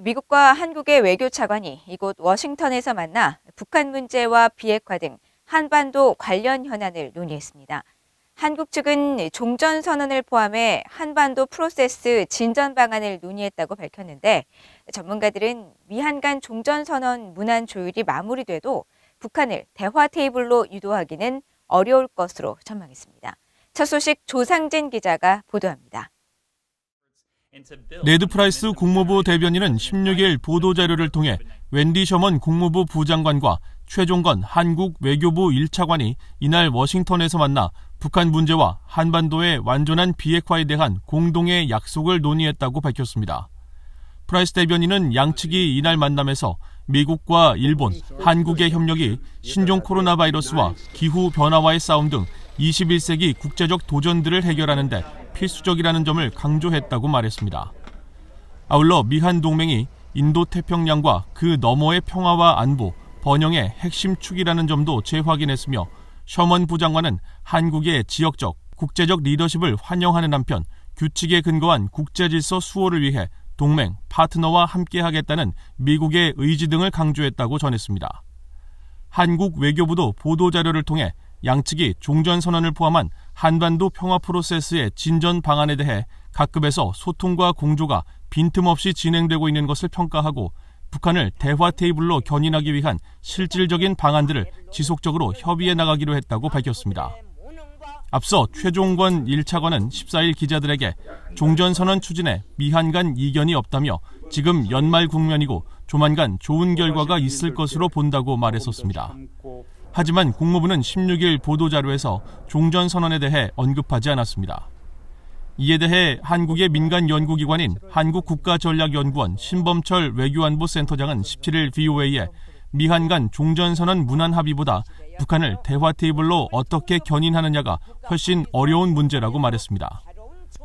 미국과 한국의 외교 차관이 이곳 워싱턴에서 만나 북한 문제와 비핵화 등 한반도 관련 현안을 논의했습니다. 한국 측은 종전선언을 포함해 한반도 프로세스 진전 방안을 논의했다고 밝혔는데, 전문가들은 미한 간 종전선언 문안 조율이 마무리돼도 북한을 대화 테이블로 유도하기는 어려울 것으로 전망했습니다. 첫 소식 조상진 기자가 보도합니다. 네드 프라이스 국무부 대변인은 16일 보도자료를 통해 웬디 셔먼 국무부 부장관과 최종건 한국 외교부 1차관이 이날 워싱턴에서 만나 북한 문제와 한반도의 완전한 비핵화에 대한 공동의 약속을 논의했다고 밝혔습니다. 프라이스 대변인은 양측이 이날 만남에서 미국과 일본, 한국의 협력이 신종 코로나 바이러스와 기후 변화와의 싸움 등 21세기 국제적 도전들을 해결하는 데 필수적이라는 점을 강조했다고 말했습니다. 아울러 미한 동맹이 인도태평양과 그 너머의 평화와 안보, 번영의 핵심 축이라는 점도 재확인했으며, 셔먼 부장관은 한국의 지역적, 국제적 리더십을 환영하는 한편 규칙에 근거한 국제질서 수호를 위해 동맹, 파트너와 함께하겠다는 미국의 의지 등을 강조했다고 전했습니다. 한국 외교부도 보도자료를 통해 양측이 종전선언을 포함한 한반도 평화 프로세스의 진전 방안에 대해 각급에서 소통과 공조가 빈틈없이 진행되고 있는 것을 평가하고, 북한을 대화 테이블로 견인하기 위한 실질적인 방안들을 지속적으로 협의해 나가기로 했다고 밝혔습니다. 앞서 최종건 1차관은 14일 기자들에게 종전선언 추진에 미한 간 이견이 없다며 지금 연말 국면이고 조만간 좋은 결과가 있을 것으로 본다고 말했었습니다. 하지만 국무부는 16일 보도자료에서 종전선언에 대해 언급하지 않았습니다. 이에 대해 한국의 민간 연구기관인 한국국가전략연구원 신범철 외교안보센터장은 17일 VOA에 미한 간 종전선언 문안 합의보다 북한을 대화 테이블로 어떻게 견인하느냐가 훨씬 어려운 문제라고 말했습니다.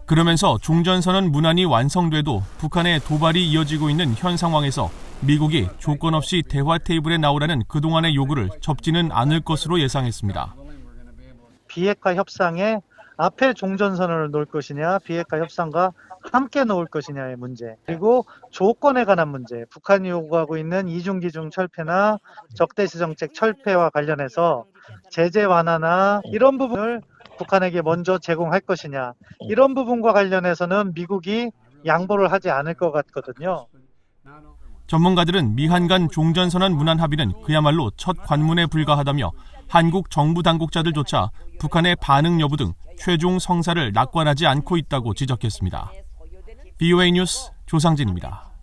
그러면서 종전선언 문안이 완성돼도 북한의 도발이 이어지고 있는 현 상황에서 미국이 조건 없이 대화 테이블에 나오라는 그동안의 요구를 접지는 않을 것으로 예상했습니다. 비핵화 협상에 앞에 종전선언을 놓을 것이냐, 비핵화 협상과 함께 놓을 것이냐의 문제, 그리고 조건에 관한 문제, 북한이 요구하고 있는 이중기중 철폐나 적대시 정책 철폐와 관련해서 제재 완화나 이런 부분을 북한에게 먼저 제공할 것이냐, 이런 부분과 관련해서는 미국이 양보를 하지 않을 것 같거든요. 전문가들은 미한 간 종전선언 문안 합의는 그야말로 첫 관문에 불과하다며 한국 정부 당국자들조차 북한의 반응 여부 등 최종 성사를 낙관하지 않고 있다고 지적했습니다. VOA 뉴스 조상진입니다.